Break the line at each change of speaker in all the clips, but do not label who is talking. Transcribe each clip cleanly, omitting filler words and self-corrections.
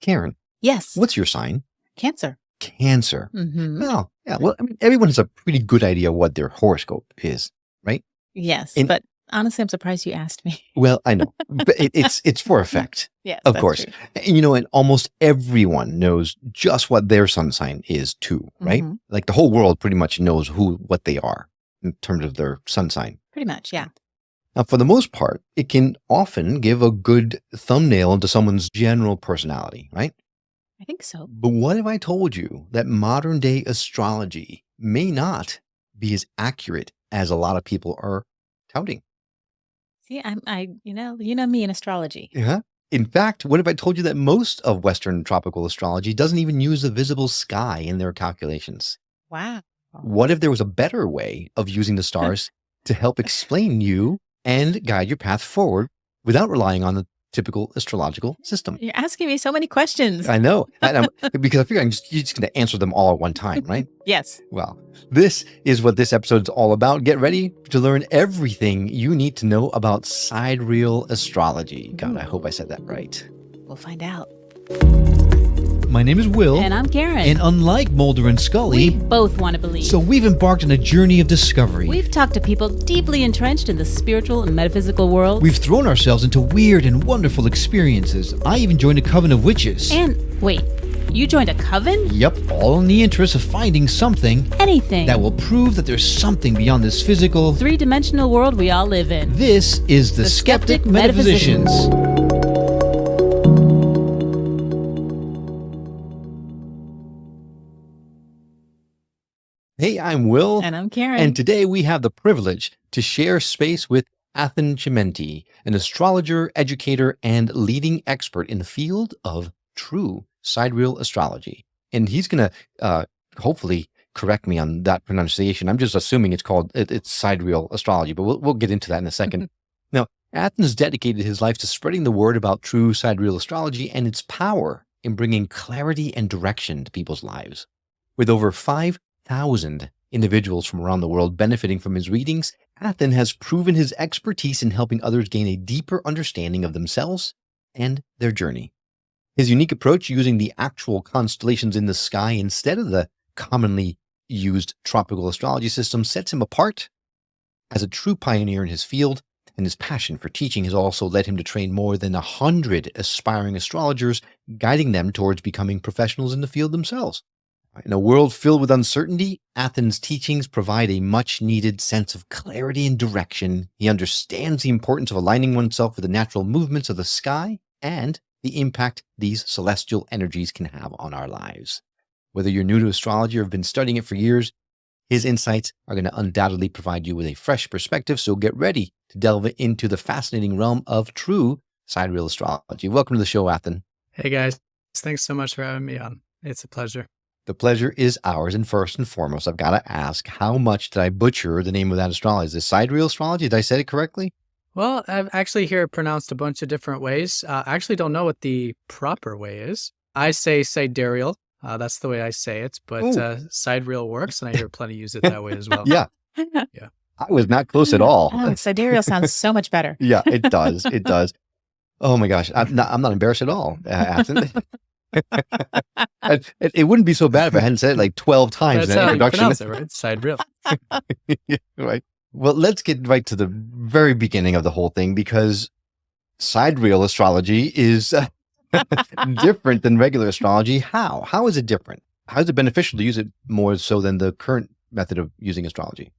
Karen,
Yes.
what's your sign?
Cancer.
Cancer.
Mm-hmm.
Oh, yeah. Well, I mean, everyone has a pretty good idea what their horoscope is, right?
Yes,
And-
but honestly, I'm surprised you asked me.
Well, I know, but it's for effect.
Yes,
Of
that's
course.
true.
And almost everyone knows just what their sun sign is too, right?
Mhm.
Like the whole world pretty much knows what they are in terms of their sun sign.
Pretty much, yeah.
Now, for the most part, it can often give a good thumbnail into someone's general personality, right?
I think so.
But what if I told you that modern day astrology may not be as accurate as a lot of people are touting?
See, you know me in astrology.
Yeah. In fact, what if I told you that most of Western tropical astrology doesn't even use the visible sky in their calculations?
Wow.
What if there was a better way of using the stars to help explain you and guide your path forward without relying on the typical astrological system?
You're asking me so many questions.
I know, because I figure you're just going to answer them all at one time, right?
Yes.
Well, this is what this episode's all about. Get ready to learn everything you need to know about sidereal astrology. God, I hope I said that right.
We'll find out.
My name is Will.
And I'm Karen.
And unlike Mulder and Scully,
we both want to believe.
so we've embarked on a journey of discovery.
We've talked to people deeply entrenched in the spiritual and metaphysical world.
We've thrown ourselves into weird and wonderful experiences. I even joined a coven of witches.
And wait, you joined a coven?
Yep, all in the interest of finding something
Anything.
that will prove that there's something beyond this physical,
three-dimensional world we all live in.
This is the Skeptic Metaphysicians.
Hey, I'm Will.
And I'm Karen.
And today we have the privilege to share space with Athen Chimenti, an astrologer, educator, and leading expert in the field of true sidereal astrology. And he's going to hopefully correct me on that pronunciation. I'm just assuming it's sidereal astrology, but we'll get into that in a second. Now, Athen's dedicated his life to spreading the word about true sidereal astrology and its power in bringing clarity and direction to people's lives. With over 5,000 individuals from around the world benefiting from his readings, Athen has proven his expertise in helping others gain a deeper understanding of themselves and their journey. His unique approach, using the actual constellations in the sky instead of the commonly used tropical astrology system, sets him apart as a true pioneer in his field, and his passion for teaching has also led him to train more than 100 aspiring astrologers, guiding them towards becoming professionals in the field themselves. In a world filled with uncertainty, Athen's teachings provide a much-needed sense of clarity and direction. He understands the importance of aligning oneself with the natural movements of the sky and the impact these celestial energies can have on our lives. Whether you're new to astrology or have been studying it for years, his insights are going to undoubtedly provide you with a fresh perspective, so get ready to delve into the fascinating realm of true sidereal astrology. Welcome to the show, Athen.
Hey guys, thanks so much for having me on. It's a pleasure.
The pleasure is ours, and first and foremost, I've got to ask, how much did I butcher the name of that astrology? Is it sidereal astrology? Did I say it correctly?
Well, I've actually heard it pronounced a bunch of different ways. I actually don't know what the proper way is. I say sidereal. That's the way I say it, but sidereal works, and I hear plenty use it that way as well.
Yeah.
Yeah.
I was not close at all.
Oh, sidereal sounds so much better.
Yeah, it does. It does. Oh my gosh. I'm not embarrassed at all, Athen. It wouldn't be so bad if I hadn't said it like 12 times
That's
in that
how you
introduction.
pronounce it, right? Sidereal.
Right. Well, let's get right to the very beginning of the whole thing, because sidereal astrology is different than regular astrology. How? How is it different? How is it beneficial to use it more so than the current method of using astrology?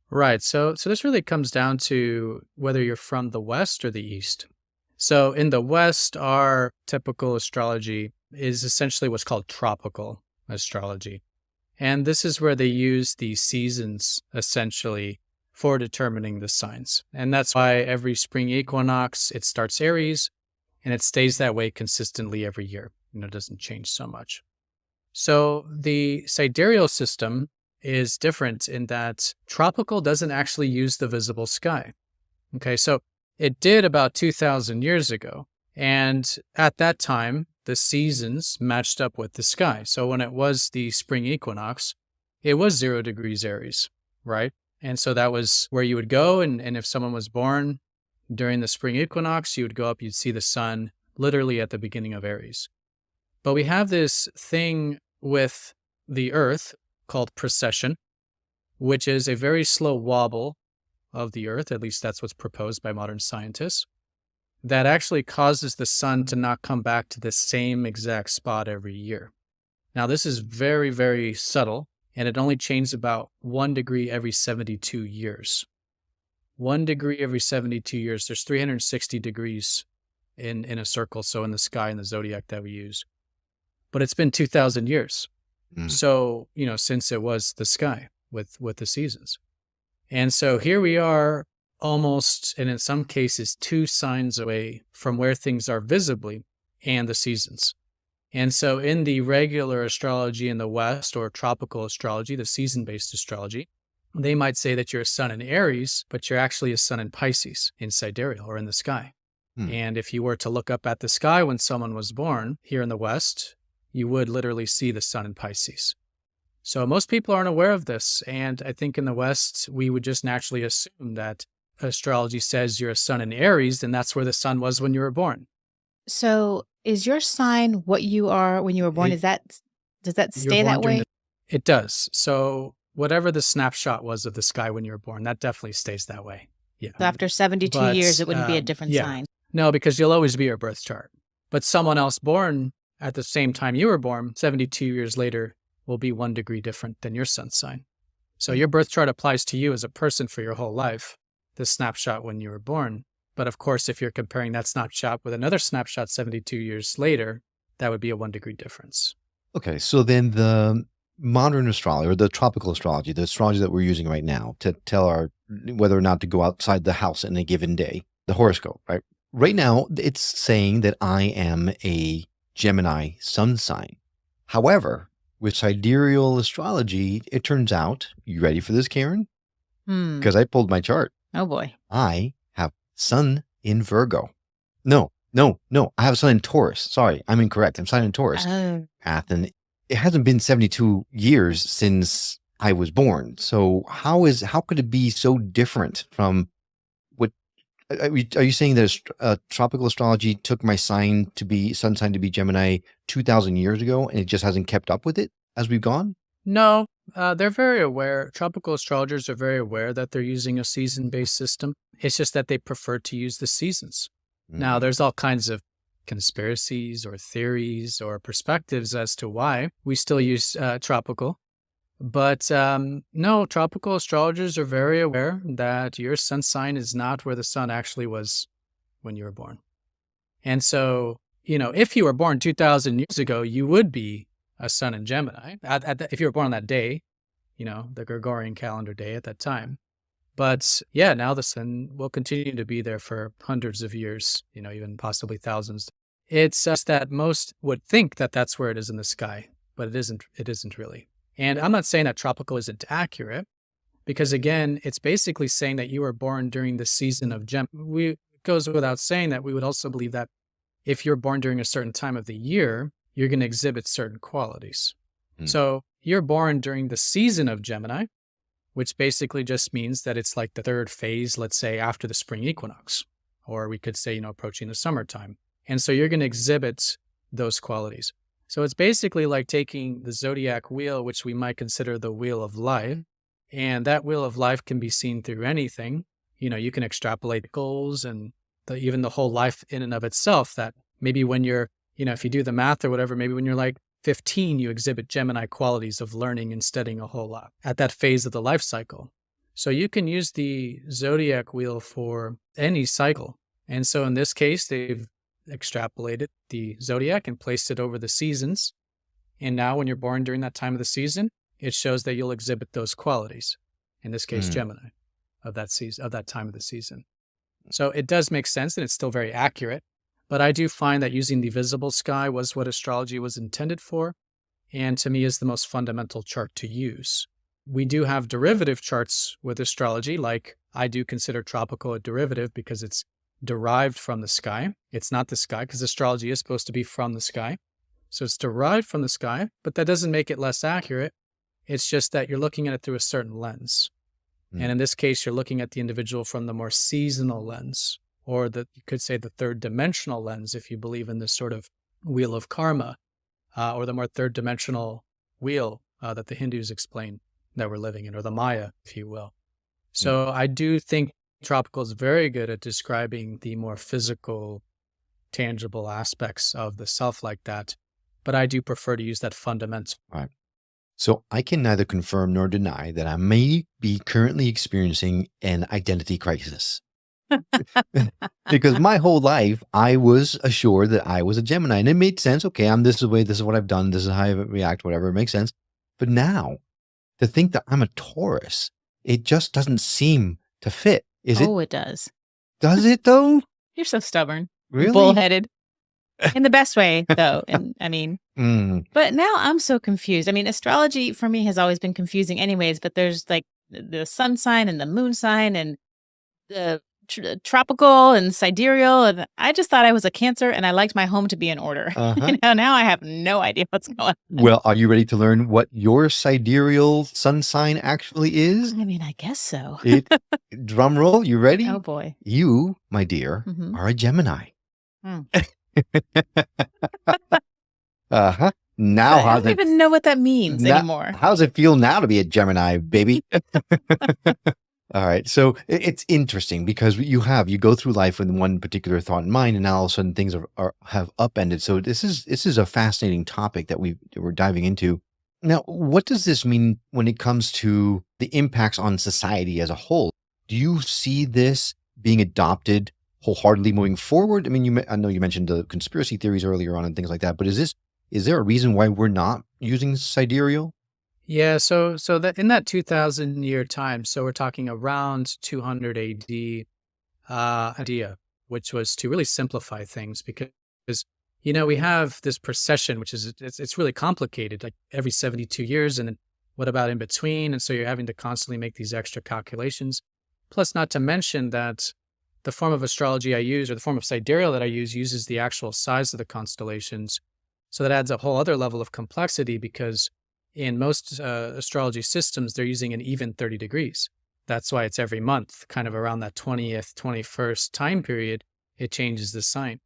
Right. So this really comes down to whether you're from the West or the East. So in the West, our typical astrology is essentially what's called tropical astrology. And this is where they use the seasons essentially for determining the signs. And that's why every spring equinox, it starts Aries, and it stays that way consistently every year. It doesn't change so much. So the sidereal system is different in that tropical doesn't actually use the visible sky. Okay, so it did about 2,000 years ago. And at that time, the seasons matched up with the sky. So when it was the spring equinox, it was 0 degrees Aries, right? And so that was where you would go. And if someone was born during the spring equinox, you would go up, you'd see the sun literally at the beginning of Aries. But we have this thing with the Earth called precession, which is a very slow wobble of the Earth, at least that's what's proposed by modern scientists, that actually causes the sun to not come back to the same exact spot every year. Now, this is very, very subtle, and it only changes about 1 degree every 72 years. 1 degree every 72 years. There's 360 degrees in a circle, so in the sky, in the zodiac that we use. But it's been 2,000 years. So, since it was the sky with the seasons. And so here we are almost, and in some cases, 2 signs away from where things are visibly and the seasons. And so in the regular astrology in the West, or tropical astrology, the season-based astrology, they might say that you're a sun in Aries, but you're actually a sun in Pisces, in sidereal, or in the sky. And if you were to look up at the sky when someone was born here in the West, you would literally see the sun in Pisces. So most people aren't aware of this. And I think in the West, we would just naturally assume that astrology says you're a sun in Aries, and that's where the sun was when you were born.
So is your sign what you are when you were born? Does that
You're
stay
born
that
during
way?
It does. So whatever the snapshot was of the sky when you were born, that definitely stays that way. Yeah.
So after 72
But,
years, it wouldn't be a different
yeah.
sign.
No, because you'll always be your birth chart. But someone else born at the same time you were born, 72 years later, will be 1 degree different than your sun sign. So your birth chart applies to you as a person for your whole life, the snapshot when you were born. But of course, if you're comparing that snapshot with another snapshot 72 years later, that would be a 1 degree difference.
Okay, so then the modern astrology, or the tropical astrology, the astrology that we're using right now to tell whether or not to go outside the house in a given day, the horoscope, right? Right now, it's saying that I am a Gemini sun sign. However, with sidereal astrology, it turns out, you ready for this, Karen? Because I pulled my chart.
Oh boy.
I have sun in Virgo. No. I have sun in Taurus. Sorry, I'm incorrect. I'm sun in Taurus.
Oh.
Athen. It hasn't been 72 years since I was born. So how could it be so different from what? Are you saying that tropical astrology took my sun sign to be Gemini 2,000 years ago, and it just hasn't kept up with it as we've gone?
No, they're very aware. Tropical astrologers are very aware that they're using a season-based system. It's just that they prefer to use the seasons. Now, there's all kinds of conspiracies or theories or perspectives as to why we still use tropical. But no, tropical astrologers are very aware that your sun sign is not where the sun actually was when you were born. And so, if you were born 2,000 years ago, you would be a sun in Gemini. If you were born on that day, the Gregorian calendar day at that time. But yeah, now the sun will continue to be there for hundreds of years, even possibly thousands. It's just that most would think that that's where it is in the sky, but it isn't. It isn't really. And I'm not saying that tropical isn't accurate, because again, it's basically saying that you were born during the season of Gemini. It goes without saying that we would also believe that if you're born during a certain time of the year, you're going to exhibit certain qualities. So you're born during the season of Gemini, which basically just means that it's like the third phase, let's say, after the spring equinox, or we could say, approaching the summertime. And so you're going to exhibit those qualities. So it's basically like taking the zodiac wheel, which we might consider the wheel of life, and that wheel of life can be seen through anything. You can extrapolate goals and even the whole life in and of itself, that maybe when you're, if you do the math or whatever, maybe when you're like 15, you exhibit Gemini qualities of learning and studying a whole lot at that phase of the life cycle. So you can use the zodiac wheel for any cycle. And so in this case, they've extrapolated the zodiac and placed it over the seasons. And now when you're born during that time of the season, it shows that you'll exhibit those qualities. In this case, Gemini, of that season, of that time of the season. So it does make sense, and it's still very accurate. But I do find that using the visible sky was what astrology was intended for, and to me is the most fundamental chart to use. We do have derivative charts with astrology, like I do consider tropical a derivative because it's derived from the sky. It's not the sky, because astrology is supposed to be from the sky. So it's derived from the sky, but that doesn't make it less accurate. It's just that you're looking at it through a certain lens. And in this case, you're looking at the individual from the more seasonal lens, or you could say the third dimensional lens, if you believe in this sort of wheel of karma. or the more third dimensional wheel that the Hindus explain that we're living in, or the Maya, if you will. So I do think tropical is very good at describing the more physical, tangible aspects of the self like that. But I do prefer to use that fundamental.
Right. So I can neither confirm nor deny that I may be currently experiencing an identity crisis. Because my whole life, I was assured that I was a Gemini, and it made sense. Okay, I'm this way, this is what I've done, this is how I react, whatever, it makes sense. But now, to think that I'm a Taurus, it just doesn't seem to fit.
It does.
Does it though?
You're so stubborn.
Really?
Bullheaded. In the best way, though. And I mean, but now I'm so confused. I mean, astrology for me has always been confusing anyways, but there's like the sun sign and the moon sign and the tropical and sidereal. And I just thought I was a Cancer and I liked my home to be in order. Now I have no idea what's going on.
Well, are you ready to learn what your sidereal sun sign actually is?
I mean, I guess so.
Drum roll, you ready?
Oh, boy.
You, my dear, are a Gemini. Now,
I don't even know what that means anymore.
How's it feel now to be a Gemini, baby? All right. So it's interesting because you go through life with one particular thought in mind, and now all of a sudden things have upended. So this is a fascinating topic that we're diving into. Now, what does this mean when it comes to the impacts on society as a whole? Do you see this being adopted wholeheartedly moving forward? I mean, I know you mentioned the conspiracy theories earlier on and things like that, but is there a reason why we're not using sidereal?
Yeah, so that in that 2,000 year time, so we're talking around 200 AD idea, which was to really simplify things because we have this precession, which is it's really complicated, like every 72 years, and then what about in between? And so you're having to constantly make these extra calculations. Plus, not to mention that the form of astrology I use, or the form of sidereal that I use, uses the actual size of the constellations. So that adds a whole other level of complexity because in most astrology systems, they're using an even 30 degrees. That's why it's every month, kind of around that 20th, 21st time period, it changes the sign.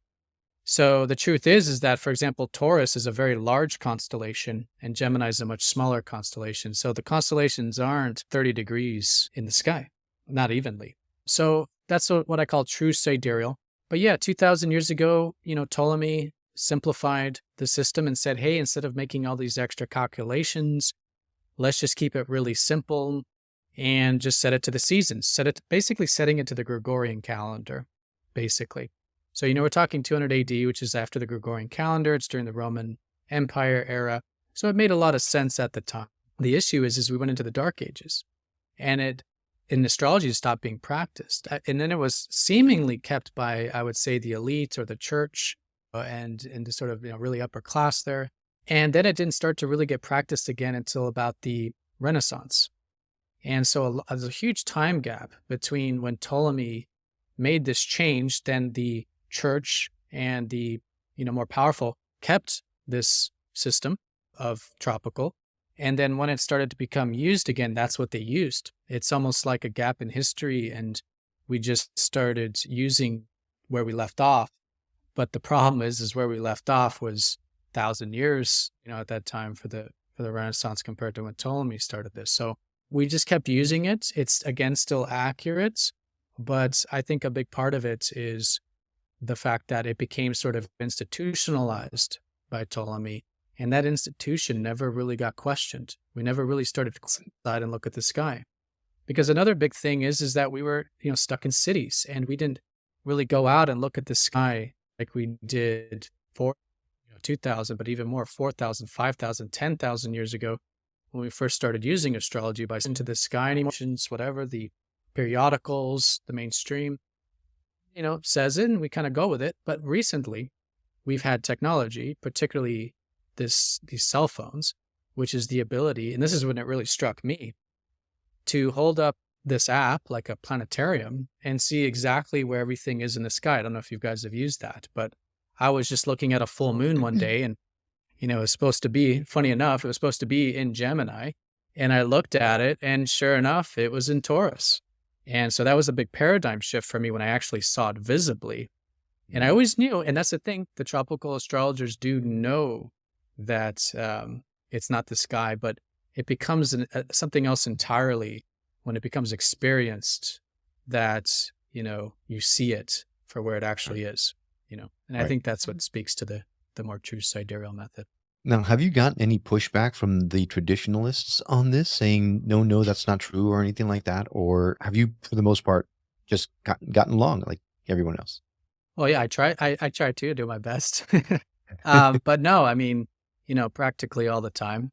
So the truth is that, for example, Taurus is a very large constellation and Gemini is a much smaller constellation. So the constellations aren't 30 degrees in the sky, not evenly. So that's what I call true sidereal. But yeah, 2,000 years ago, Ptolemy simplified the system and said, hey, instead of making all these extra calculations, let's just keep it really simple and just set it to the seasons. Basically setting it to the Gregorian calendar, basically. So, we're talking 200 AD, which is after the Gregorian calendar. It's during the Roman Empire era. So it made a lot of sense at the time. The issue is we went into the Dark Ages and in astrology, it stopped being practiced. And then it was seemingly kept by, I would say, the elite or the church and the sort of really upper class there. And then it didn't start to really get practiced again until about the Renaissance. And so there's a huge time gap between when Ptolemy made this change, then the church and the more powerful kept this system of tropical. And then when it started to become used again, that's what they used. It's almost like a gap in history, and we just started using where we left off. But the problem is where we left off was 1,000 years, at that time for the Renaissance compared to when Ptolemy started this. So we just kept using it. It's again still accurate, but I think a big part of it is the fact that it became sort of institutionalized by Ptolemy, and that institution never really got questioned. We never really started to sit inside and look at the sky. Because another big thing is that we were, stuck in cities, and we didn't really go out and look at the sky like we did for 2,000, but even more, 4,000, 5,000, 10,000 years ago when we first started using astrology by into the sky and emotions, whatever, the periodicals, the mainstream, says it, and we kind of go with it. But recently, we've had technology, particularly these cell phones, which is the ability, and this is when it really struck me, to hold up this app like a planetarium and see exactly where everything is in the sky. I don't know if you guys have used that, but I was just looking at a full moon one day and, it was supposed to be, funny enough, it was supposed to be in Gemini. And I looked at it and sure enough, it was in Taurus. And so that was a big paradigm shift for me when I actually saw it visibly. And I always knew, and that's the thing, the tropical astrologers do know that it's not the sky, but it becomes something else entirely when it becomes experienced, that, you see it for where it actually is, and I
Right.
think that's what speaks to the more true sidereal method.
Now, have you gotten any pushback from the traditionalists on this, saying, no, no, that's not true or anything like that? Or have you, for the most part, just gotten along like everyone else?
Well, yeah, I try to do my best. But no, I mean, practically all the time.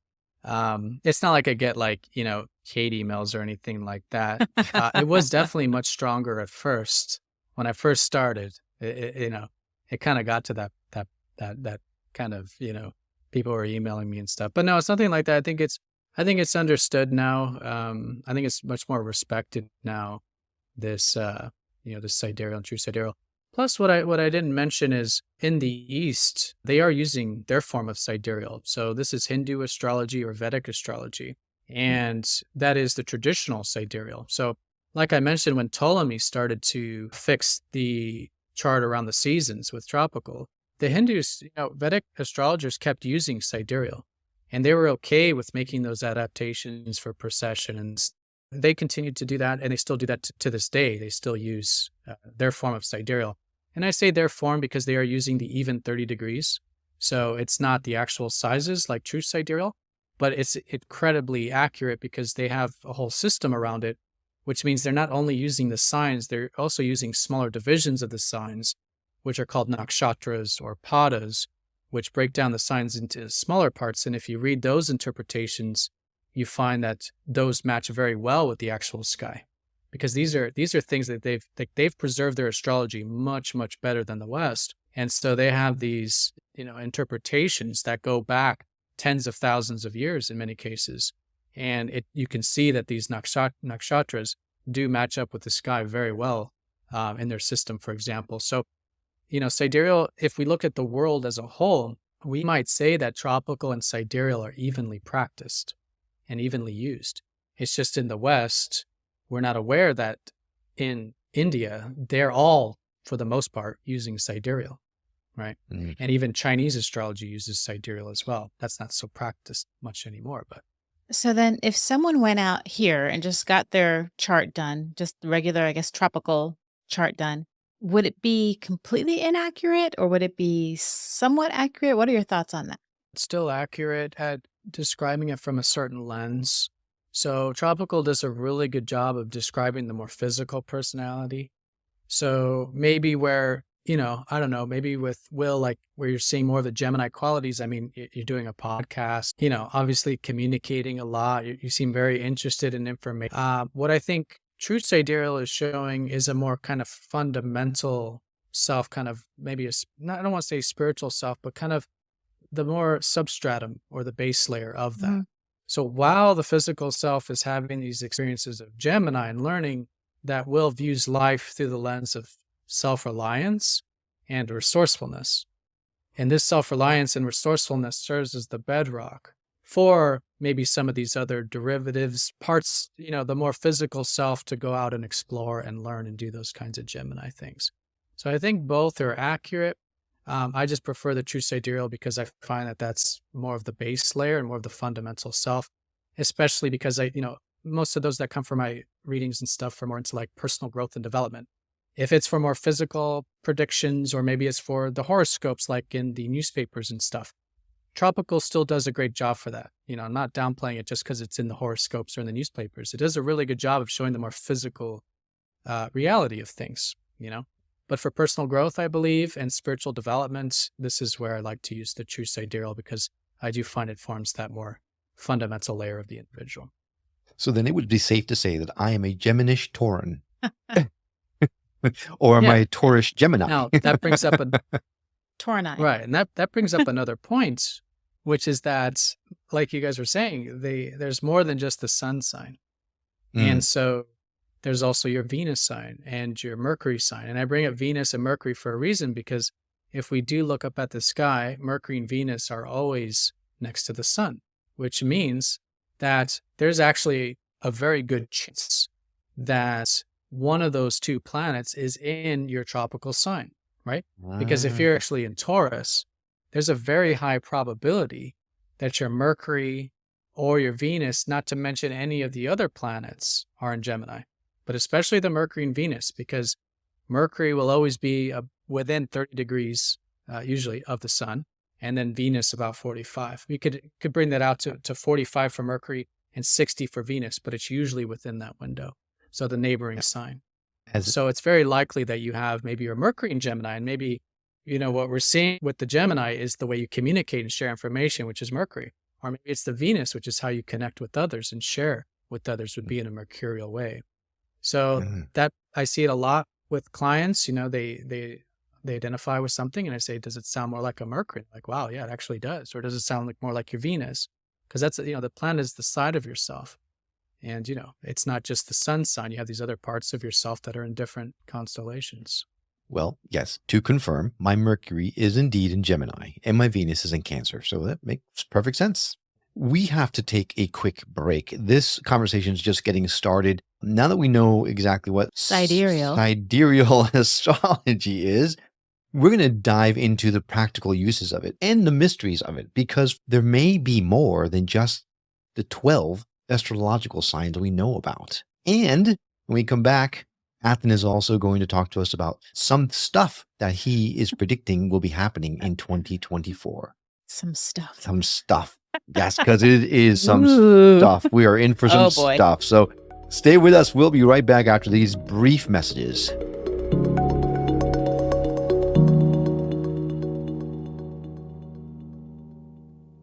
It's not like I get like, hate emails or anything like that. It was definitely much stronger at first. When I first started, it kind of got to that kind of, people were emailing me and stuff. But no, it's nothing like that. I think it's understood now. I think it's much more respected now. This, this sidereal and true sidereal. Plus, what I didn't mention is in the East, they are using their form of sidereal. So this is Hindu astrology or Vedic astrology, and that is the traditional sidereal. So, like I mentioned, when Ptolemy started to fix the chart around the seasons with tropical, the Hindus, Vedic astrologers kept using sidereal, and they were okay with making those adaptations for precession, and they continued to do that, and they still do that to this day. They still use their form of sidereal. And I say their form because they are using the even 30 degrees. So it's not the actual sizes like true sidereal, but it's incredibly accurate because they have a whole system around it, which means they're not only using the signs, they're also using smaller divisions of the signs, which are called nakshatras or padas, which break down the signs into smaller parts. And if you read those interpretations, you find that those match very well with the actual sky. Because these are things that they've preserved their astrology much, much better than the West. And so they have these, interpretations that go back tens of thousands of years in many cases. And you can see that these nakshatras do match up with the sky very well in their system, for example. So, sidereal, if we look at the world as a whole, we might say that tropical and sidereal are evenly practiced and evenly used. It's just in the West, we're not aware that in India, they're all, for the most part, using sidereal, right?
Mm.
And even Chinese astrology uses sidereal as well. That's not so practiced much anymore, but.
So then if someone went out here and just got their chart done, just the regular, I guess, tropical chart done, would it be completely inaccurate or would it be somewhat accurate? What are your thoughts on that?
It's still accurate at describing it from a certain lens. So tropical does a really good job of describing the more physical personality. So maybe where, I don't know, maybe with Will, like where you're seeing more of the Gemini qualities. I mean, you're doing a podcast, obviously communicating a lot. You seem very interested in information. What I think true sidereal is showing is a more kind of fundamental self, kind of maybe I don't want to say spiritual self, but kind of the more substratum or the base layer of that. Mm-hmm. So while the physical self is having these experiences of Gemini and learning, that Will views life through the lens of self-reliance and resourcefulness. And this self-reliance and resourcefulness serves as the bedrock for maybe some of these other derivatives, parts, the more physical self to go out and explore and learn and do those kinds of Gemini things. So I think both are accurate. I just prefer the true sidereal because I find that that's more of the base layer and more of the fundamental self, especially because most of those that come from my readings and stuff are more into like personal growth and development. If it's for more physical predictions, or maybe it's for the horoscopes, like in the newspapers and stuff, tropical still does a great job for that. I'm not downplaying it just because it's in the horoscopes or in the newspapers. It does a really good job of showing the more physical reality of things, But for personal growth, I believe, and spiritual development, this is where I like to use the true sidereal because I do find it forms that more fundamental layer of the individual.
So then it would be safe to say that I am a Geminish Tauran. Or am I a Taurish Gemini?
Now, that brings up a...
Tauranite.
Right, and that brings up another point, which is that, like you guys were saying, there's more than just the sun sign. And so there's also your Venus sign and your Mercury sign. And I bring up Venus and Mercury for a reason, because if we do look up at the sky, Mercury and Venus are always next to the sun, which means that there's actually a very good chance that one of those two planets is in your tropical sign, right? Because if you're actually in Taurus, there's a very high probability that your Mercury or your Venus, not to mention any of the other planets, are in Gemini, but especially the Mercury and Venus, because Mercury will always be within 30 degrees, usually, of the sun, and then Venus about 45. We could bring that out to 45 for Mercury and 60 for Venus, but it's usually within that window, so the neighboring sign. So it's very likely that you have maybe your Mercury in Gemini, and maybe, what we're seeing with the Gemini is the way you communicate and share information, which is Mercury. Or maybe it's the Venus, which is how you connect with others and share with others, would be in a mercurial way. So that I see it a lot with clients. They identify with something, and I say, does it sound more like a Mercury? Like, wow, yeah, it actually does. Or does it sound more like your Venus? Because that's, the planet is the side of yourself. And, it's not just the sun sign. You have these other parts of yourself that are in different constellations.
Well, yes, to confirm, my Mercury is indeed in Gemini and my Venus is in Cancer. So that makes perfect sense. We have to take a quick break. This conversation is just getting started. Now that we know exactly what
Sidereal
astrology is, we're going to dive into the practical uses of it and the mysteries of it, because there may be more than just the 12 astrological signs we know about. And when we come back, Athen is also going to talk to us about some stuff that he is predicting will be happening in 2024.
Some stuff.
Some stuff. Yes, because it is some
Ooh.
stuff. We are in for some
Oh, boy.
stuff. So stay with us. We'll be right back after these brief messages.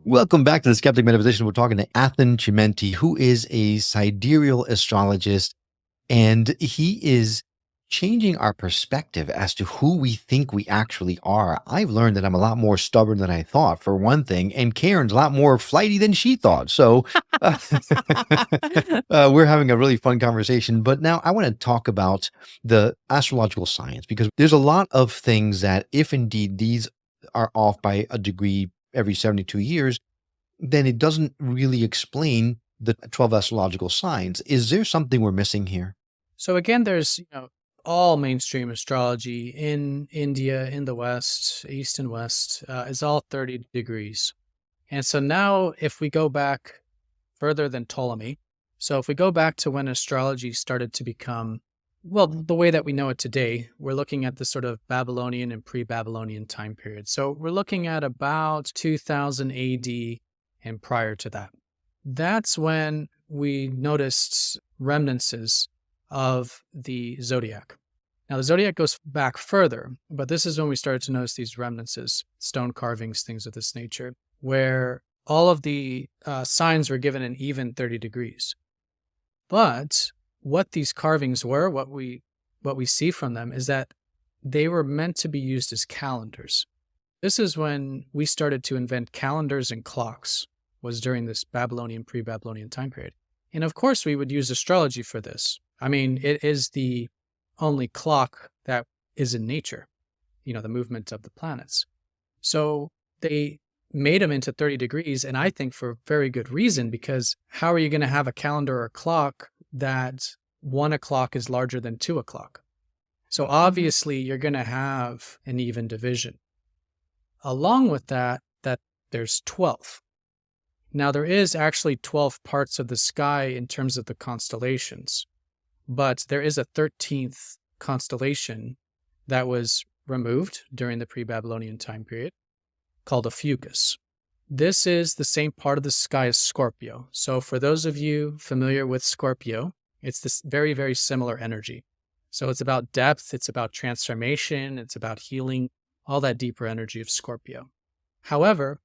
Welcome back to the Skeptic Metaphysicians. We're talking to Athen Chimenti, who is a sidereal astrologist, and he is changing our perspective as to who we think we actually are. I've learned that I'm a lot more stubborn than I thought, for one thing, and Karen's a lot more flighty than she thought. So we're having a really fun conversation. But now I want to talk about the astrological science, because there's a lot of things that, if indeed these are off by a degree every 72 years, then it doesn't really explain the 12 astrological signs. Is there something we're missing here?
So again, there's, all mainstream astrology in India, in the West, East and West, is all 30 degrees. And so now if we go back further than Ptolemy, so if we go back to when astrology started to become, well, the way that we know it today, we're looking at the sort of Babylonian and pre-Babylonian time period. So we're looking at about 2000 AD and prior to that. That's when we noticed remnants of the zodiac. Now, the zodiac goes back further, but this is when we started to notice these remnants, stone carvings, things of this nature, where all of the signs were given an even 30 degrees. But what these carvings were, what we see from them, is that they were meant to be used as calendars. This is when we started to invent calendars and clocks, was during this Babylonian, pre-Babylonian time period. And of course, we would use astrology for this. I mean, it is the only clock that is in nature, the movement of the planets. So they made them into 30 degrees, and I think for very good reason, because how are you going to have a calendar or a clock that 1 o'clock is larger than 2 o'clock? So obviously, you're going to have an even division. Along with that there's 12. Now, there is actually 12 parts of the sky in terms of the constellations, but there is a 13th constellation that was removed during the pre-Babylonian time period called a Fucus. This is the same part of the sky as Scorpio. So for those of you familiar with Scorpio, it's this very, very similar energy. So it's about depth, it's about transformation, it's about healing, all that deeper energy of Scorpio. However,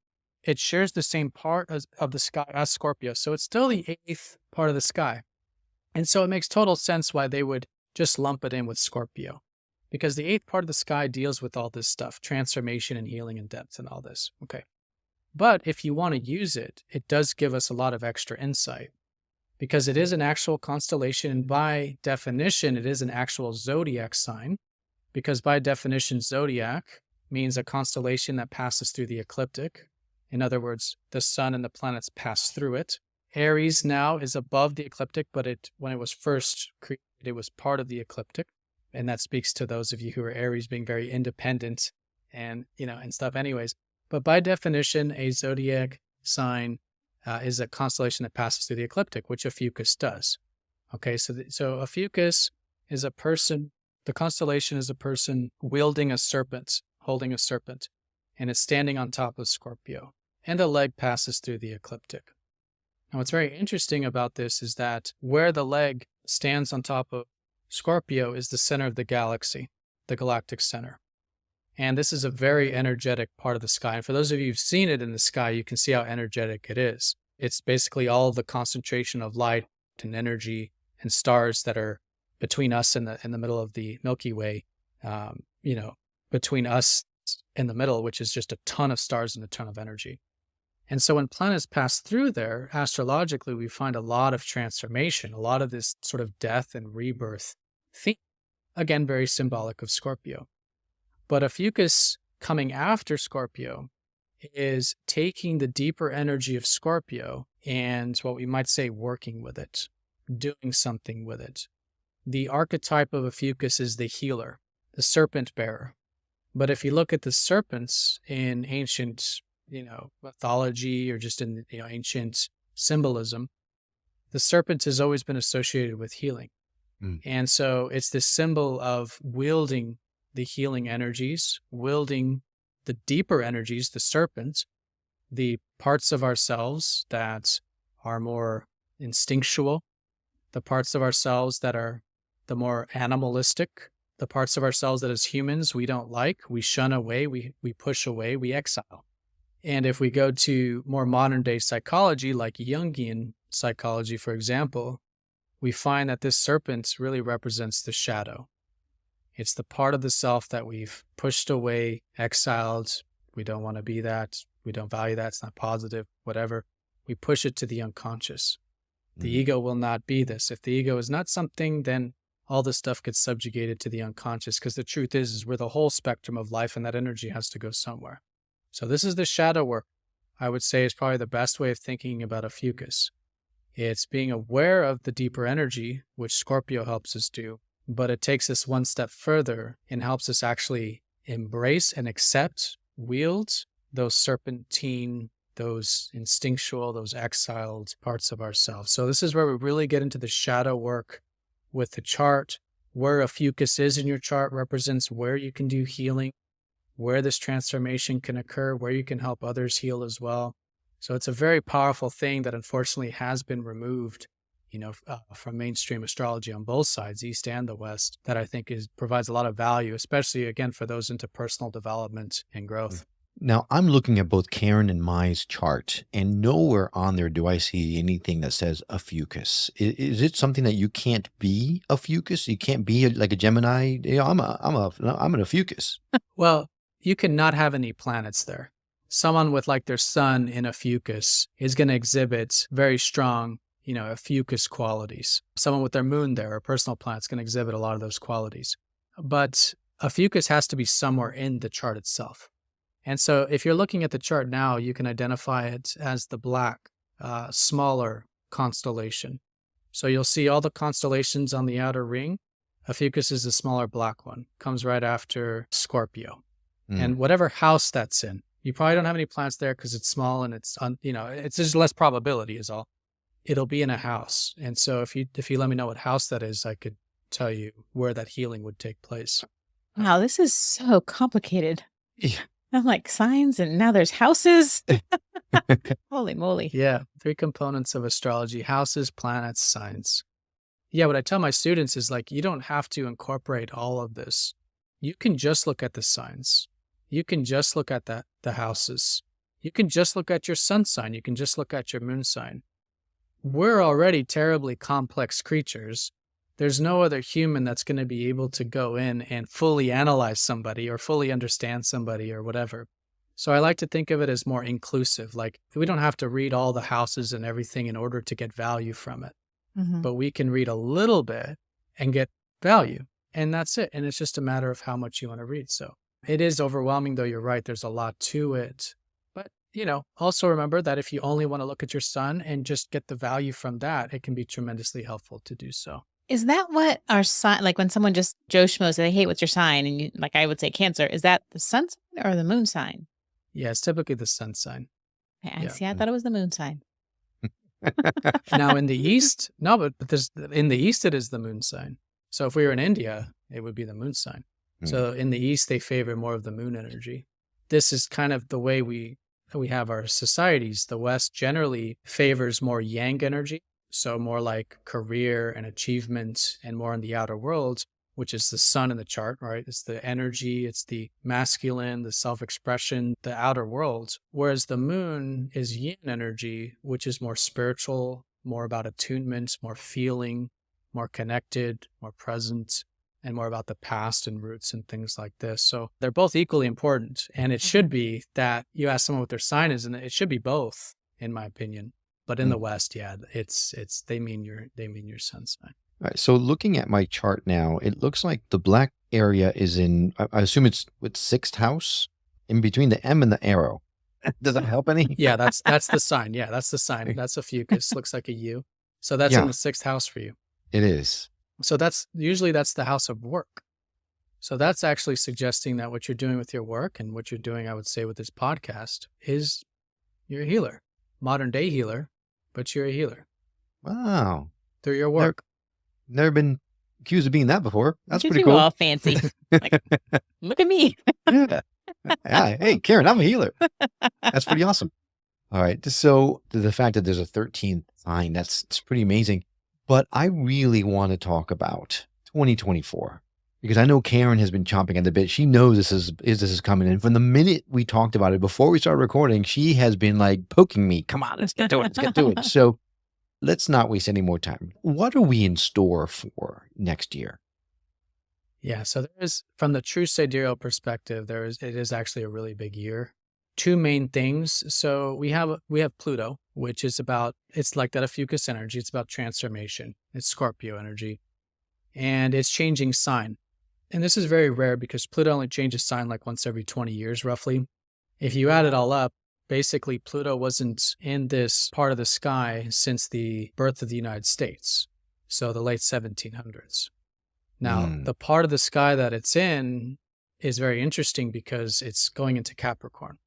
it shares the same part of the sky as Scorpio, so it's still the 8th part of the sky. And so it makes total sense why they would just lump it in with Scorpio, because the 8th part of the sky deals with all this stuff, transformation and healing and depth and all this. Okay. But if you want to use it, it does give us a lot of extra insight, because it is an actual constellation, and by definition, it is an actual zodiac sign, because by definition, zodiac means a constellation that passes through the ecliptic. In other words, the sun and the planets pass through it. Aries now is above the ecliptic, but when it was first created, it was part of the ecliptic. And that speaks to those of you who are Aries being very independent and stuff anyways. But by definition, a zodiac sign is a constellation that passes through the ecliptic, which a fucus does. Okay, so a fucus is a person, the constellation is a person wielding a serpent, holding a serpent, and it's standing on top of Scorpio, and the leg passes through the ecliptic. Now, what's very interesting about this is that where the leg stands on top of Scorpio is the center of the galaxy, the galactic center. And this is a very energetic part of the sky. And for those of you who've seen it in the sky, you can see how energetic it is. It's basically all the concentration of light and energy and stars that are between us and the middle of the Milky Way, between us in the middle, which is just a ton of stars and a ton of energy. And so when planets pass through there, astrologically, we find a lot of transformation, a lot of this sort of death and rebirth theme. Again, very symbolic of Scorpio. But a fucus coming after Scorpio is taking the deeper energy of Scorpio and what we might say working with it, doing something with it. The archetype of a fucus is the healer, the serpent bearer. But if you look at the serpents in ancient, mythology or just in ancient symbolism, the serpent has always been associated with healing. And so it's this symbol of wielding the healing energies, wielding the deeper energies, the serpent, the parts of ourselves that are more instinctual, the parts of ourselves that are the more animalistic, the parts of ourselves that as humans we don't like, we shun away, we push away, we exile. And if we go to more modern day psychology, like Jungian psychology, for example, we find that this serpent really represents the shadow. It's the part of the self that we've pushed away, exiled. We don't want to be that. We don't value that. It's not positive, whatever. We push it to the unconscious. The ego will not be this. If the ego is not something, then all this stuff gets subjugated to the unconscious, because the truth is we're the whole spectrum of life, and that energy has to go somewhere. So this is the shadow work, I would say, is probably the best way of thinking about a fucus. It's being aware of the deeper energy, which Scorpio helps us do, but it takes us one step further and helps us actually embrace and accept, wield those serpentine, those instinctual, those exiled parts of ourselves. So this is where we really get into the shadow work with the chart. Where a fucus is in your chart represents where you can do healing, where this transformation can occur, where you can help others heal as well. So it's a very powerful thing that unfortunately has been removed, from mainstream astrology on both sides, East and the West, that I think provides a lot of value, especially, again, for those into personal development and growth.
Now, I'm looking at both Karen and Mai's chart, and nowhere on there do I see anything that says a fucus. Is it something that you can't be a fucus? You can't be like a Gemini? I'm an fucus.
Well, you cannot have any planets there. Someone with like their sun in a fucus is going to exhibit very strong, a fucus qualities. Someone with their moon there, a personal planet, is going to exhibit a lot of those qualities. But a fucus has to be somewhere in the chart itself. And so if you're looking at the chart now, you can identify it as the black, smaller constellation. So you'll see all the constellations on the outer ring. A fucus is the smaller black one, comes right after Scorpio. And whatever house that's in, you probably don't have any planets there because it's small and it's just less probability is all. It'll be in a house. And so if you let me know what house that is, I could tell you where that healing would take place.
Wow, this is so complicated.
Yeah.
I'm like signs and now there's houses. Holy moly.
Yeah. 3 components of astrology: houses, planets, signs. Yeah. What I tell my students is you don't have to incorporate all of this. You can just look at the signs. You can just look at the houses. You can just look at your sun sign. You can just look at your moon sign. We're already terribly complex creatures. There's no other human that's going to be able to go in and fully analyze somebody or fully understand somebody or whatever. So I like to think of it as more inclusive. We don't have to read all the houses and everything in order to get value from it. But we can read a little bit and get value. And that's it. And it's just a matter of how much you want to read. So it is overwhelming, though. You're right. There's a lot to it. But, also remember that if you only want to look at your sun and just get the value from that, it can be tremendously helpful to do so.
Is that what our sign, when someone just Joe Schmo says, hey, what's your sign? And I would say Cancer, is that the sun sign or the moon sign?
Yeah, it's typically the sun sign.
Okay, I
Yeah.
see. I thought it was the moon sign.
Now in the east, no, but in the east it is the moon sign. So if we were in India, it would be the moon sign. So in the east, they favor more of the moon energy. This is kind of the way we have our societies. The West generally favors more yang energy, so more like career and achievement and more in the outer world, which is the sun in the chart, right? It's the energy, it's the masculine, the self-expression, the outer world. Whereas the moon is yin energy, which is more spiritual, more about attunement, more feeling, more connected, more present, and more about the past and roots and things like this. So they're both equally important. And it should be that you ask someone what their sign is, and it should be both, in my opinion. But in the West, yeah, it's they mean your sun sign.
All right, so looking at my chart now, it looks like the black area is in, I assume it's with sixth house, in between the M and the arrow. Does that help any?
Yeah, that's the sign. Yeah, that's the sign. That's a fucus. Looks like a U. So that's in the sixth house for you.
It is.
So that's the house of work. So that's actually suggesting that what you're doing with your work and what you're doing, I would say, with this podcast is you're a healer, modern day healer, but you're a healer.
Wow.
Through your work.
Never been accused of being that before. That's
Look at
pretty
you
cool.
all fancy. Like, look at me.
Yeah. Hey, Karen, I'm a healer. That's pretty awesome. All right. So the fact that there's a 13th sign, it's pretty amazing. But I really want to talk about 2024 because I know Karen has been chomping at the bit. She knows this is coming. And from the minute we talked about it before we started recording, she has been like poking me. Come on, let's get to it. Let's get to it. So let's not waste any more time. What are we in store for next year?
Yeah. So there is, from the true sidereal perspective, it is actually a really big year. Two main things. So we have Pluto, which is it's like that fucus energy. It's about transformation. It's Scorpio energy. And it's changing sign. And this is very rare because Pluto only changes sign like once every 20 years, roughly. If you add it all up, basically Pluto wasn't in this part of the sky since the birth of the United States. So the late 1700s. Now, the part of the sky that it's in is very interesting because it's going into Capricorn.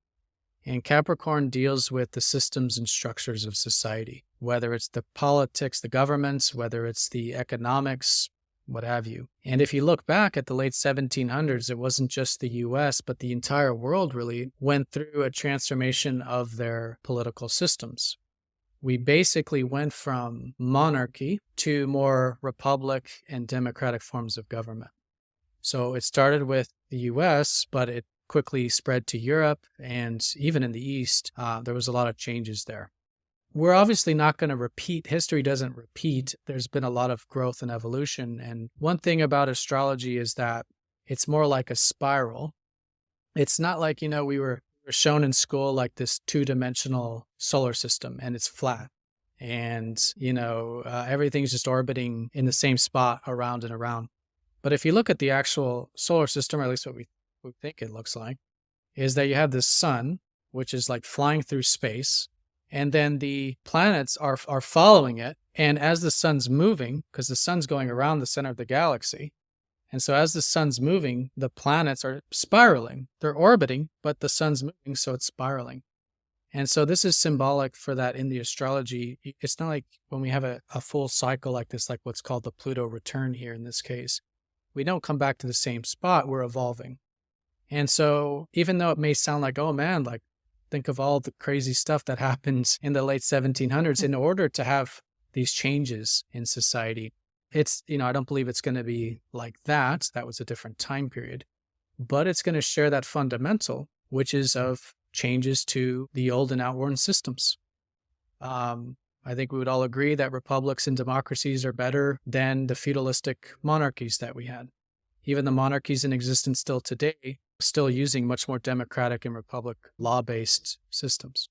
And Capricorn deals with the systems and structures of society, whether it's the politics, the governments, whether it's the economics, what have you. And if you look back at the late 1700s, it wasn't just the US, but the entire world really went through a transformation of their political systems. We basically went from monarchy to more republic and democratic forms of government. So it started with the US, but it quickly spread to Europe, and even in the East, there was a lot of changes there. We're obviously not going to repeat. History doesn't repeat. There's been a lot of growth and evolution. And one thing about astrology is that it's more like a spiral. It's not like, we were shown in school like this two-dimensional solar system and it's flat. And, everything's just orbiting in the same spot around and around. But if you look at the actual solar system, or at least what we think it looks like, is that you have this sun, which is like flying through space, and then the planets are following it. And as the sun's moving, because the sun's going around the center of the galaxy, and so as the sun's moving, the planets are spiraling. They're orbiting, but the sun's moving, so it's spiraling. And so this is symbolic for that in the astrology. It's not like when we have a full cycle like this, like what's called the Pluto return here in this case. We don't come back to the same spot, we're evolving. And so even though it may sound like, oh man, like think of all the crazy stuff that happens in the late 1700s, in order to have these changes in society, it's, I don't believe it's going to be like that. That was a different time period. But it's going to share that fundamental, which is of changes to the old and outworn systems. I think we would all agree that republics and democracies are better than the feudalistic monarchies that we had. Even the monarchies in existence still today, still using much more democratic and republic law-based systems.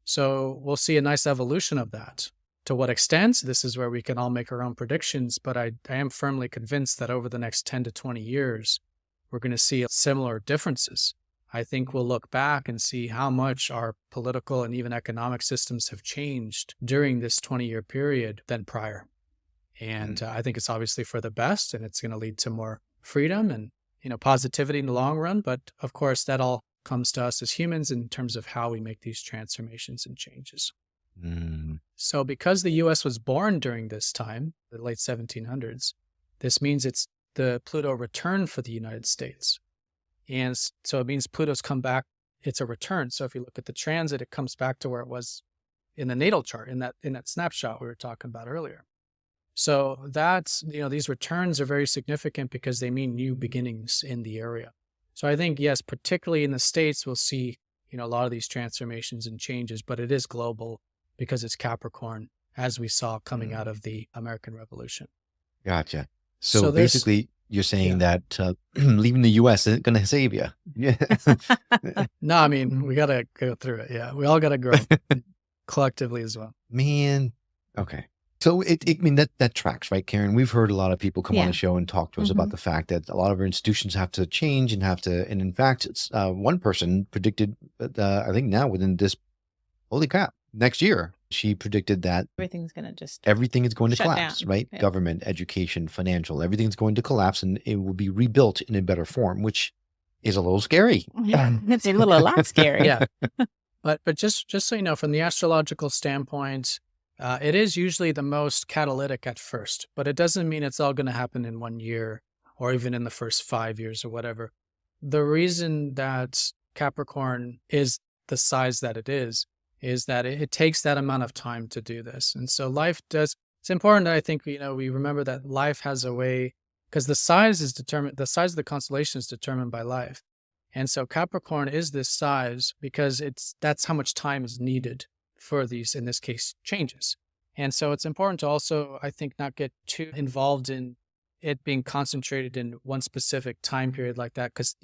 So we'll see a nice evolution of that. To what extent, this is where we can all make our own predictions, but I am firmly convinced that over the next 10 to 20 years, we're going to see similar differences. I think we'll look back and see how much our political and even economic systems have changed during this 20-year period than prior. And I think it's obviously for the best, and it's going to lead to more freedom and positivity in the long run. But of course, that all comes to us as humans in terms of how we make these transformations and changes. So because the US was born during this time, the late 1700s, this means it's the Pluto return for the United States. And so it means Pluto's come back, it's a return. So if you look at the transit, it comes back to where it was in the natal chart, in that snapshot we were talking about earlier. So that's, these returns are very significant because they mean new beginnings in the area. So I think, yes, particularly in the States, we'll see, a lot of these transformations and changes, but it is global because it's Capricorn, as we saw coming out of the American Revolution.
Gotcha. So basically, you're saying that leaving the U.S. isn't going to save you. Yeah.
No, I mean, we got to go through it. Yeah, we all got to grow collectively as well.
Man. Okay. So that tracks, right, Karen? We've heard a lot of people come on the show and talk to us about the fact that a lot of our institutions have to change and in fact, one person predicted, I think now within this, holy crap, next year, she predicted that
everything is going to
collapse,
down.
right?
Yeah.
Government, education, financial, everything's going to collapse and it will be rebuilt in a better form, which is a little scary.
It's a lot scary.
Yeah. But just so you know, from the astrological standpoint, it is usually the most catalytic at first, but it doesn't mean it's all going to happen in 1 year or even in the first 5 years or whatever. The reason that Capricorn is the size that it is that it takes that amount of time to do this. And so it's important that I think, we remember that life has a way, because the size of the constellation is determined by life. And so Capricorn is this size because that's how much time is needed for these, in this case, changes. And so it's important to also, I think, not get too involved in it being concentrated in one specific time period like that. Because,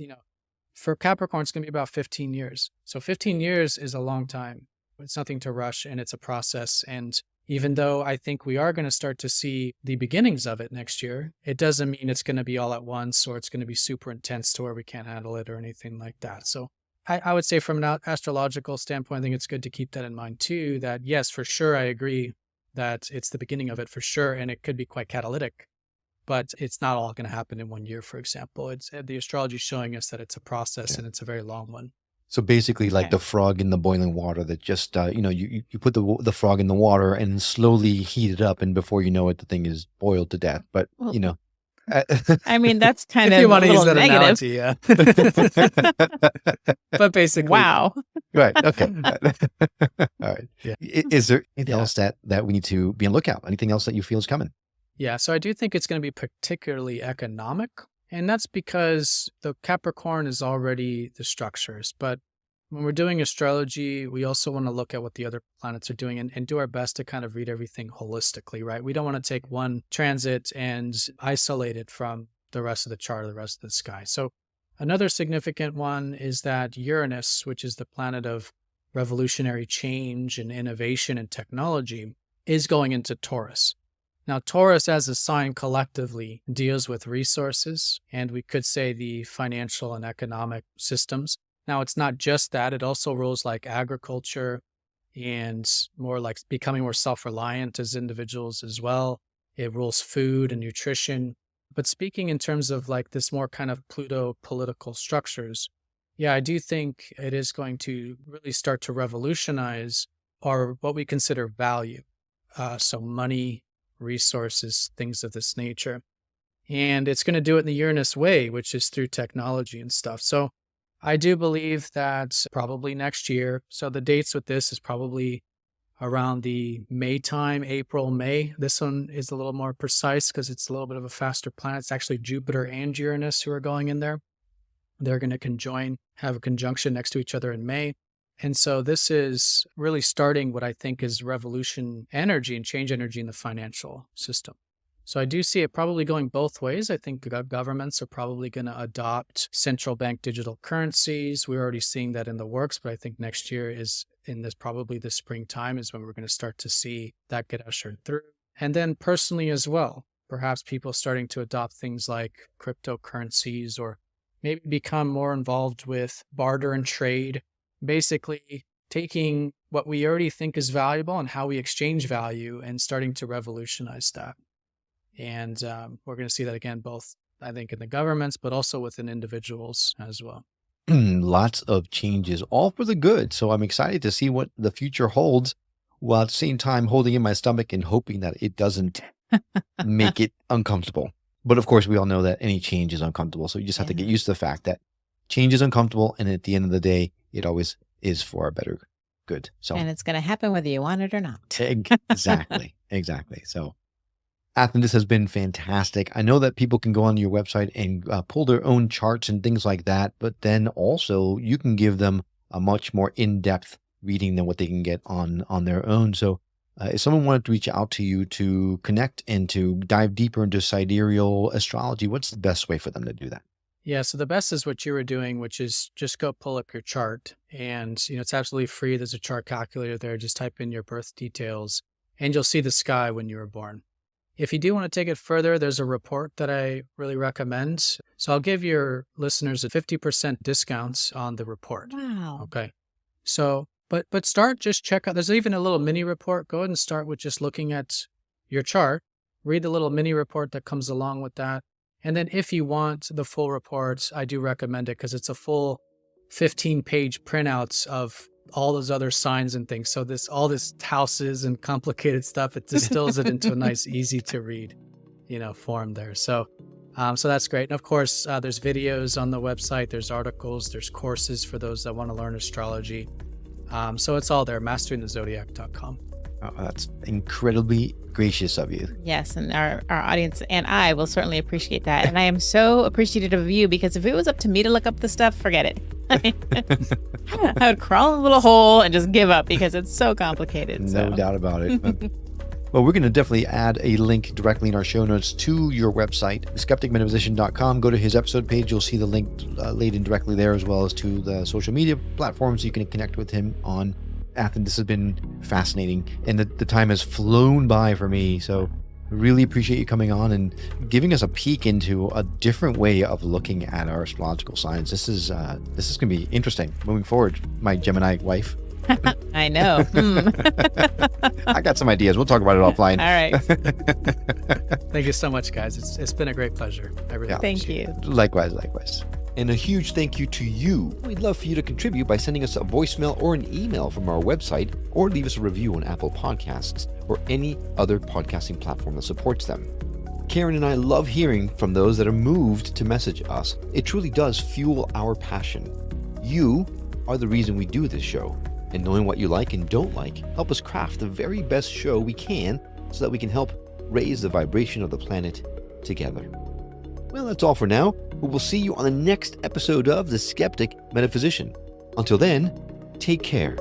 for Capricorn, it's going to be about 15 years. So 15 years is a long time. It's nothing to rush, and it's a process. And even though I think we are going to start to see the beginnings of it next year, it doesn't mean it's going to be all at once or it's going to be super intense to where we can't handle it or anything like that. So I would say from an astrological standpoint, I think it's good to keep that in mind too, that yes, for sure, I agree that it's the beginning of it for sure, and it could be quite catalytic, but it's not all going to happen in 1 year, for example. The astrology is showing us that it's a process and it's a very long one.
So basically like the frog in the boiling water that just, you put the frog in the water and slowly heat it up, and before you know it, the thing is boiled to death. But,
I mean, that's kind
if
of
you want to use that
negative.
analogy, yeah. But basically.
Wow.
Right. Okay. All right.
Yeah.
Is there anything else that we need to be on lookout? Anything else that you feel is coming?
Yeah. So I do think it's going to be particularly economic. And that's because the Capricorn is already the structures. But when we're doing astrology, we also want to look at what the other planets are doing and do our best to kind of read everything holistically, right? We don't want to take one transit and isolate it from the rest of the chart or the rest of the sky. So another significant one is that Uranus, which is the planet of revolutionary change and innovation and technology, is going into Taurus. Now, Taurus as a sign collectively deals with resources, and we could say the financial and economic systems. Now, it's not just that. It also rules like agriculture and more like becoming more self-reliant as individuals as well. It rules food and nutrition. But speaking in terms of like this more kind of Pluto political structures, yeah, I do think it is going to really start to revolutionize what we consider value. So money, resources, things of this nature. And it's going to do it in the Uranus way, which is through technology and stuff. So I do believe that probably next year. So the dates with this is probably around the May time, April, May. This one is a little more precise because it's a little bit of a faster planet. It's actually Jupiter and Uranus who are going in there. They're going to have a conjunction next to each other in May. And so this is really starting what I think is revolution energy and change energy in the financial system. So I do see it probably going both ways. I think governments are probably going to adopt central bank digital currencies. We're already seeing that in the works, but I think next year is probably the springtime is when we're going to start to see that get ushered through. And then personally as well, perhaps people starting to adopt things like cryptocurrencies or maybe become more involved with barter and trade. Basically taking what we already think is valuable and how we exchange value and starting to revolutionize that. And we're going to see that again, both, I think, in the governments, but also within individuals as well.
lots of changes, all for the good. So I'm excited to see what the future holds, while at the same time holding in my stomach and hoping that it doesn't make it uncomfortable. But of course, we all know that any change is uncomfortable. So you just have to get used to the fact that change is uncomfortable. And at the end of the day, it always is for a better good. So,
And it's going to happen whether you want it or not.
exactly. So, Athen, this has been fantastic. I know that people can go on your website and pull their own charts and things like that, but then also you can give them a much more in-depth reading than what they can get on their own. So if someone wanted to reach out to you to connect and to dive deeper into sidereal astrology, what's the best way for them to do that?
Yeah, so the best is what you were doing, which is just go pull up your chart. And, it's absolutely free. There's a chart calculator there. Just type in your birth details and you'll see the sky when you were born. If you do want to take it further, there's a report that I really recommend. So I'll give your listeners a 50% discount on the report.
Wow.
Okay. So, but start, just check out, there's even a little mini report. Go ahead and start with just looking at your chart. Read the little mini report that comes along with that. And then if you want the full report, I do recommend it because it's a full 15-page printouts of all those other signs and things. So all this houses and complicated stuff, it distills it into a nice, easy to read, form there. So that's great. And of course, there's videos on the website. There's articles. There's courses for those that want to learn astrology. So it's all there, masteringthezodiac.com.
Oh, that's incredibly gracious of you.
Yes, and our audience and I will certainly appreciate that. And I am so appreciative of you, because if it was up to me to look up the stuff, forget it. I would crawl in a little hole and just give up because it's so complicated.
No doubt about it. Well, we're going to definitely add a link directly in our show notes to your website, skepticmetaphysician.com. Go to his episode page. You'll see the link laid in directly there, as well as to the social media platforms you can connect with him on. Athen, this has been fascinating, and the time has flown by for me. So really appreciate you coming on and giving us a peek into a different way of looking at our astrological signs. This is going to be interesting moving forward, my Gemini wife.
I know.
I got some ideas. We'll talk about it offline.
All right.
Thank you so much, guys. It's been a great pleasure. I really
Thank
appreciate
you.
it.
Likewise. And a huge thank you to you. We'd love for you to contribute by sending us a voicemail or an email from our website, or leave us a review on Apple Podcasts or any other podcasting platform that supports them. Karen and I love hearing from those that are moved to message us. It truly does fuel our passion. You are the reason we do this show, and knowing what you like and don't like help us craft the very best show we can, so that we can help raise the vibration of the planet together. Well, that's all for now. We will see you on the next episode of The Skeptic Metaphysician. Until then, take care.